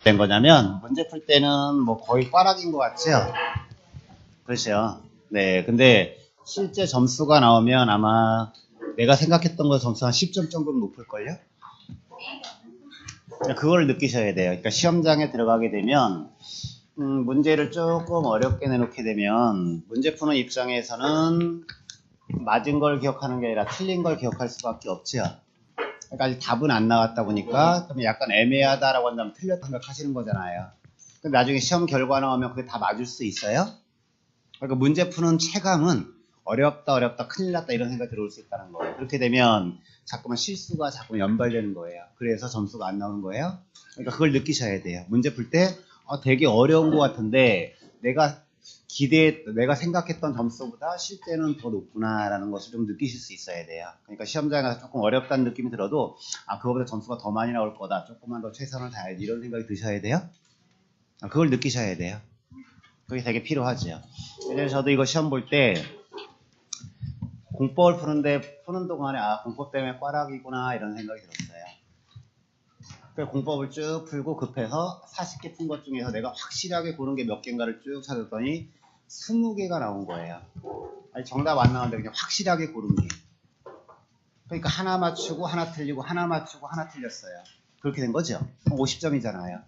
된 거냐면 문제 풀 때는 뭐 거의 꽈락인 것 같죠? 그렇죠. 네, 근데 실제 점수가 나오면 아마 내가 생각했던 거 점수 한 10점 정도는 높을걸요? 그걸 느끼셔야 돼요. 그러니까 시험장에 들어가게 되면 문제를 조금 어렵게 내놓게 되면 문제 푸는 입장에서는 맞은 걸 기억하는 게 아니라 틀린 걸 기억할 수밖에 없죠. 그러니까 아직 답은 안 나왔다 보니까 좀 약간 애매하다라고 한다면 틀렸다 생각하시는 거잖아요. 근데 나중에 시험 결과 나오면 그게 다 맞을 수 있어요? 그러니까 문제 푸는 체감은 어렵다 큰일 났다 이런 생각이 들어올 수 있다는 거예요. 그렇게 되면 자꾸만 실수가 자꾸만 연발되는 거예요. 그래서 점수가 안 나오는 거예요. 그러니까 그걸 느끼셔야 돼요. 문제 풀 때 되게 어려운 것 같은데 내가 생각했던 점수보다 실제는 더 높구나라는 것을 좀 느끼실 수 있어야 돼요. 그러니까 시험장에 가서 조금 어렵다는 느낌이 들어도 그거보다 점수가 더 많이 나올 거다. 조금만 더 최선을 다해야지 이런 생각이 드셔야 돼요. 그걸 느끼셔야 돼요. 그게 되게 필요하죠. 예전에 저도 이거 시험 볼 때 공법을 푸는 동안에 공법 때문에 꽈락이구나 이런 생각이 들었어요. 그래서 공법을 쭉 풀고 급해서 40개 푼 것 중에서 내가 확실하게 고른 게 몇 개인가를 쭉 찾았더니 20개가 나온 거예요. 아니 정답 안 나왔는데 그냥 확실하게 고른 게. 그러니까 하나 맞추고 하나 틀리고 하나 맞추고 하나 틀렸어요. 그렇게 된 거죠. 50점이잖아요.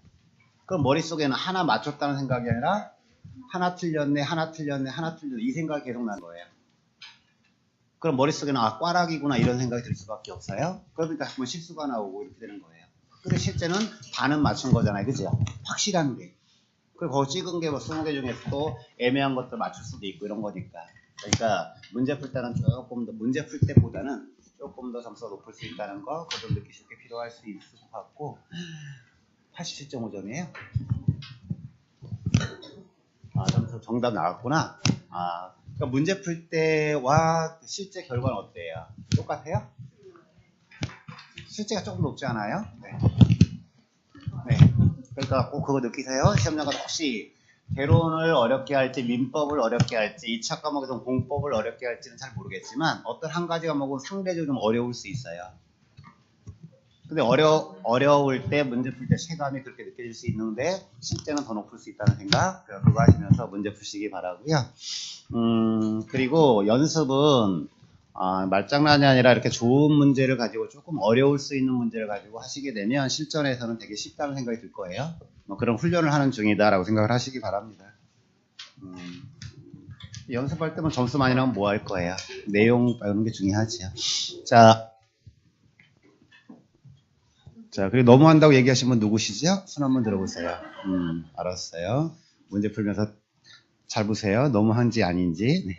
그럼 머릿속에는 하나 맞췄다는 생각이 아니라 하나 틀렸네 이 생각이 계속 난 거예요. 그럼 머릿속에는 꽈락이구나 이런 생각이 들 수밖에 없어요. 그러니까 자꾸 실수가 나오고 이렇게 되는 거예요. 근데 실제는 반은 맞춘 거잖아요. 그죠? 확실한 게. 그리고 거기 찍은 게 뭐 20개 중에서 또 애매한 것들 맞출 수도 있고 이런 거니까. 그러니까 문제 풀 때는 조금 더 문제 풀 때보다는 조금 더 점수가 높을 수 있다는 거 그걸 느끼실 게 필요할 수 있을 것 같고 87.5점이에요. 점수 정답 나왔구나. 그러니까 문제 풀 때와 실제 결과는 어때요? 똑같아요? 실제가 조금 높지 않아요? 네. 그러니까 꼭 그거 느끼세요. 시험장 가서 혹시 개론을 어렵게 할지 민법을 어렵게 할지 2차 과목에서 공법을 어렵게 할지는 잘 모르겠지만 어떤 한 가지 과목은 상대적으로 좀 어려울 수 있어요. 근데 어려울 때 문제 풀 때 체감이 그렇게 느껴질 수 있는데 실제는 더 높을 수 있다는 생각 그거 하시면서 문제 푸시기 바라고요. 그리고 연습은 말장난이 아니라 이렇게 좋은 문제를 가지고 조금 어려울 수 있는 문제를 가지고 하시게 되면 실전에서는 되게 쉽다는 생각이 들 거예요. 그런 훈련을 하는 중이다라고 생각을 하시기 바랍니다. 연습할 때만 점수 많이 나오면 뭐 할 거예요? 내용 배우는 게 중요하지요. 자, 그리고 너무 한다고 얘기하신 분 누구시죠? 손 한번 들어보세요. 알았어요. 문제 풀면서 잘 보세요. 너무 한지 아닌지. 네.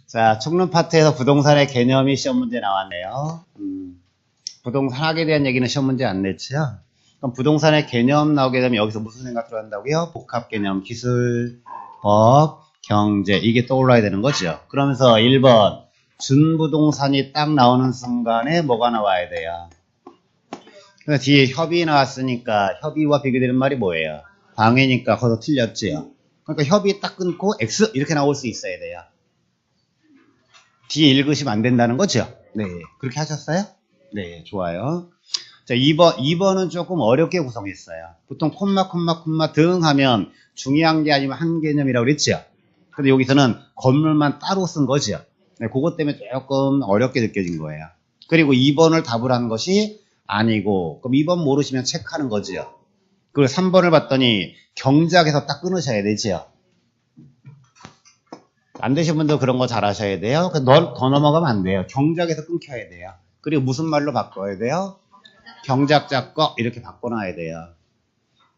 자, 총론 파트에서 부동산의 개념이 시험 문제 나왔네요. 부동산 학에 대한 얘기는 시험 문제 안 냈죠? 그럼 부동산의 개념 나오게 되면 여기서 무슨 생각 들어간다고요? 복합 개념, 기술, 법, 경제 이게 떠올라야 되는 거죠. 그러면서 1번 준부동산이 딱 나오는 순간에 뭐가 나와야 돼요? 그래서 뒤에 협의 나왔으니까 협의와 비교되는 말이 뭐예요? 방해니까 거기서 틀렸지요. 그러니까 협의 딱 끊고 X 이렇게 나올 수 있어야 돼요. 뒤에 읽으시면 안 된다는 거죠? 네. 그렇게 하셨어요? 네, 좋아요. 자, 2번은 조금 어렵게 구성했어요. 보통 콤마 등 하면 중요한 게 아니면 한 개념이라고 그랬죠? 근데 여기서는 건물만 따로 쓴 거죠? 네, 그것 때문에 조금 어렵게 느껴진 거예요. 그리고 2번을 답을 한 것이 아니고, 그럼 2번 모르시면 체크하는 거죠? 그리고 3번을 봤더니 경작에서 딱 끊으셔야 되죠? 안 되신 분도 그런 거 잘 하셔야 돼요. 더 넘어가면 안 돼요. 경작에서 끊겨야 돼요. 그리고 무슨 말로 바꿔야 돼요? 경작작거 이렇게 바꿔놔야 돼요.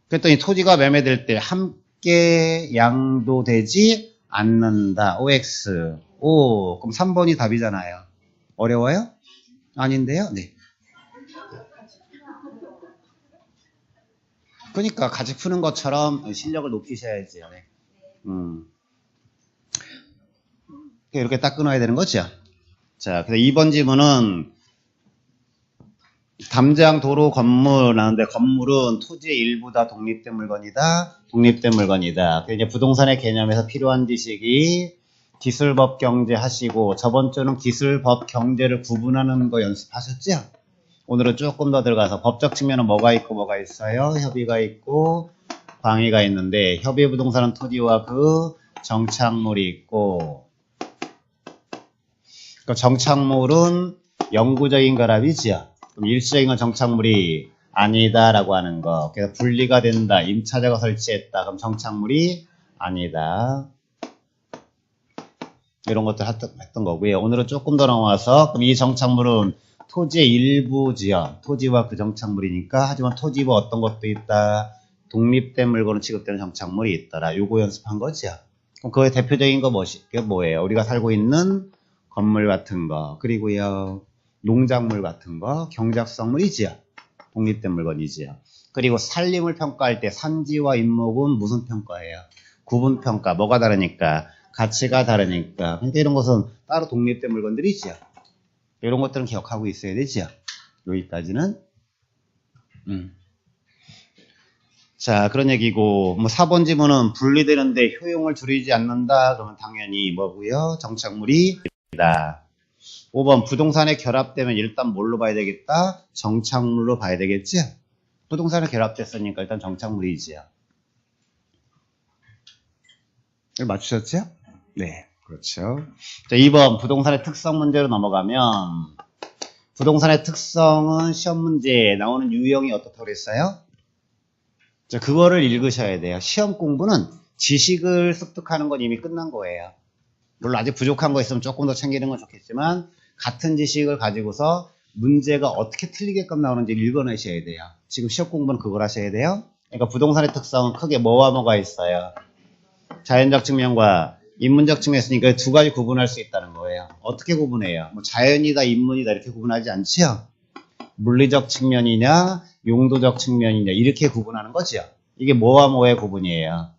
그랬더니 토지가 매매될 때 함께 양도되지 않는다. OX. 오, 그럼 3번이 답이잖아요. 어려워요? 아닌데요? 네. 그러니까 같이 푸는 것처럼 실력을 높이셔야지. 네. 이렇게 딱 끊어야 되는 거죠. 자, 그래서 2번 지문은 담장, 도로, 건물 나오는데 건물은 토지의 일부다 독립된 물건이다. 독립된 물건이다. 그래서 이제 부동산의 개념에서 필요한 지식이 기술법 경제 하시고 저번 주는 기술법 경제를 구분하는 거 연습하셨죠? 오늘은 조금 더 들어가서 법적 측면은 뭐가 있고 뭐가 있어요? 협의가 있고 광의가 있는데 협의 부동산은 토지와 그 정착물이 있고 그 정착물은 영구적인 거랍이지요. 그럼 일시적인 건 정착물이 아니다라고 하는 거. 그래서 분리가 된다. 임차자가 설치했다. 그럼 정착물이 아니다. 이런 것들 했던 거고요. 오늘은 조금 더 나와서 그럼 이 정착물은 토지의 일부지요. 토지와 그 정착물이니까. 하지만 토지와 어떤 것도 있다. 독립된 물건으로 취급되는 정착물이 있더라. 요거 연습한 거죠. 그럼 그의 대표적인 거 뭐예요? 우리가 살고 있는 건물 같은 거, 그리고요 농작물 같은 거, 경작성물이지요. 독립된 물건이지요. 그리고 산림을 평가할 때 산지와 인목은 무슨 평가예요? 구분평가. 뭐가 다르니까? 가치가 다르니까. 그러니까 이런 것은 따로 독립된 물건들이지요. 이런 것들은 기억하고 있어야 되지요. 여기까지는. 자, 그런 얘기고, 뭐 4번 지문은 분리되는데 효용을 줄이지 않는다. 그러면 당연히 뭐고요? 정착물이 있다. 5번 부동산에 결합되면 일단 뭘로 봐야 되겠다? 정착물로 봐야 되겠지? 부동산에 결합됐으니까 일단 정착물이지요. 맞추셨죠? 네, 그렇죠. 자, 2번 부동산의 특성 문제로 넘어가면 부동산의 특성은 시험 문제에 나오는 유형이 어떻다고 그랬어요? 자, 그거를 읽으셔야 돼요. 시험 공부는 지식을 습득하는 건 이미 끝난 거예요. 물론 아직 부족한 거 있으면 조금 더 챙기는 건 좋겠지만 같은 지식을 가지고서 문제가 어떻게 틀리게끔 나오는지 읽어내셔야 돼요. 지금 시험 공부는 그걸 하셔야 돼요. 그러니까 부동산의 특성은 크게 뭐와 뭐가 있어요? 자연적 측면과 인문적 측면이 있으니까 두 가지 구분할 수 있다는 거예요. 어떻게 구분해요? 뭐 자연이다, 인문이다 이렇게 구분하지 않지요? 물리적 측면이냐, 용도적 측면이냐 이렇게 구분하는 거죠. 이게 뭐와 뭐의 구분이에요?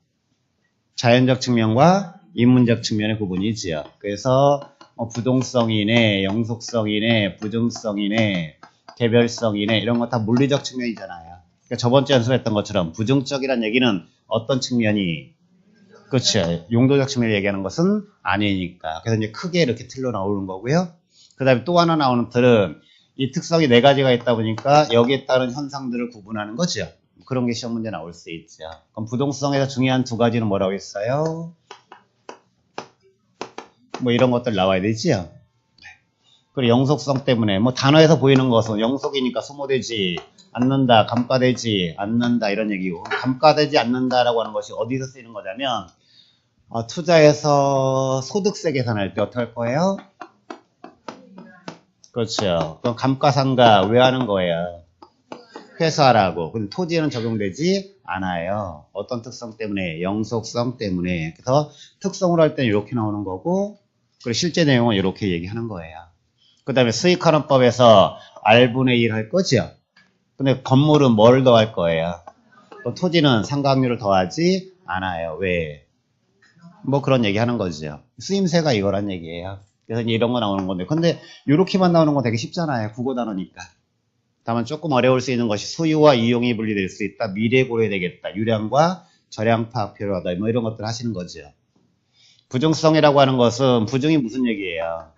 자연적 측면과 인문적 측면의 구분이지요. 그래서 부동성이네, 영속성이네, 부증성이네, 개별성이네 이런 거 다 물리적 측면이잖아요. 그러니까 저번주에 연습했던 것처럼 부증적이란 얘기는 어떤 측면이 그렇죠. 용도적 측면을 얘기하는 것은 아니니까. 그래서 이제 크게 이렇게 틀로 나오는 거고요. 그 다음에 또 하나 나오는 틀은 이 특성이 네 가지가 있다 보니까 여기에 따른 현상들을 구분하는 거죠. 그런 게 시험 문제 나올 수 있죠. 그럼 부동성에서 중요한 두 가지는 뭐라고 했어요? 뭐 이런 것들 나와야 되지요. 그리고 영속성 때문에 뭐 단어에서 보이는 것은 영속이니까 소모되지 않는다, 감가되지 않는다 이런 얘기고 감가되지 않는다라고 하는 것이 어디서 쓰이는 거냐면 투자해서 소득세 계산할 때 어떻게 할 거예요? 그렇죠. 그럼 감가상가 왜 하는 거예요? 회수하라고. 근데 토지에는 적용되지 않아요. 어떤 특성 때문에? 영속성 때문에. 그래서 특성으로 할 때는 이렇게 나오는 거고 그리고 실제 내용은 이렇게 얘기하는 거예요. 그 다음에 수익하는 법에서 R분의 1 할 거죠. 근데 건물은 뭘 더할 거예요? 또 토지는 상가확률을 더하지 않아요. 왜? 뭐 그런 얘기 하는 거죠. 쓰임새가 이거란 얘기예요. 그래서 이런 거 나오는 건데. 근데 이렇게만 나오는 건 되게 쉽잖아요. 국어 단어니까. 다만 조금 어려울 수 있는 것이 소유와 이용이 분리될 수 있다. 미래 고려되겠다. 유량과 절량 파악 필요하다. 뭐 이런 것들 하시는 거죠. 부증성이라고 하는 것은 부증이 무슨 얘기예요?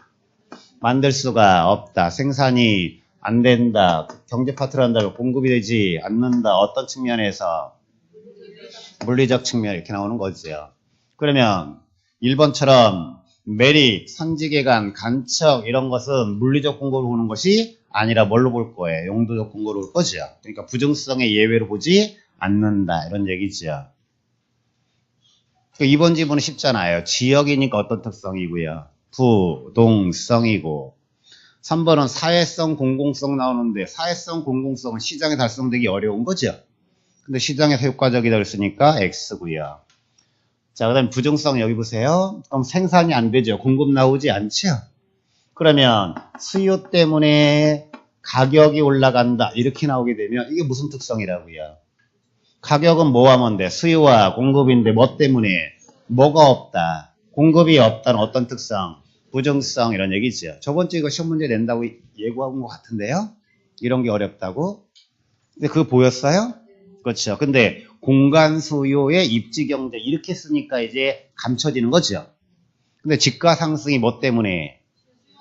만들 수가 없다. 생산이 안 된다. 경제 파트를 한다면 공급이 되지 않는다. 어떤 측면에서? 물리적 측면 이렇게 나오는 거죠. 그러면 1번처럼 매립, 선지개간, 간척 이런 것은 물리적 공고로 보는 것이 아니라 뭘로 볼 거예요? 용도적 공고로 볼 거죠. 그러니까 부증성의 예외로 보지 않는다. 이런 얘기죠. 2번 지문은 쉽잖아요. 지역이니까 어떤 특성이고요. 부동성이고 3번은 사회성, 공공성 나오는데 사회성, 공공성은 시장에 달성되기 어려운 거죠. 근데 시장에서 효과적이다 그랬으니까 X고요. 자, 그 다음에 부증성 여기 보세요. 그럼 생산이 안 되죠. 공급 나오지 않죠. 그러면 수요 때문에 가격이 올라간다. 이렇게 나오게 되면 이게 무슨 특성이라고요? 가격은 뭐 하면 돼? 수요와 공급인데 뭐 때문에? 뭐가 없다. 공급이 없다는 어떤 특성? 부증성 이런 얘기죠. 저번주에 이거 시험 문제 낸다고 예고한 것 같은데요. 이런 게 어렵다고. 근데 그거 보였어요? 그렇죠. 근데 공간 수요의 입지 경제 이렇게 쓰니까 이제 감춰지는 거죠. 근데 집가 상승이 뭐 때문에?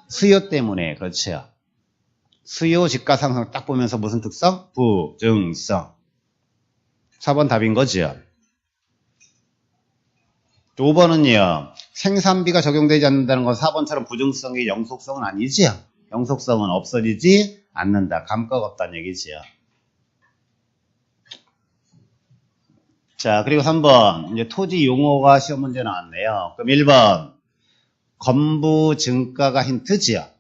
수요 때문에. 그렇죠. 수요 지가 상승 딱 보면서 무슨 특성? 부증성. 4번 답인 거죠. 5번은요. 생산비가 적용되지 않는다는 건 4번처럼 부증성이 영속성은 아니지요. 영속성은 없어지지 않는다. 감가가 없다는 얘기지요. 자, 그리고 3번. 이제 토지 용어가 시험 문제 나왔네요. 그럼 1번. 건부 증가가 힌트지요.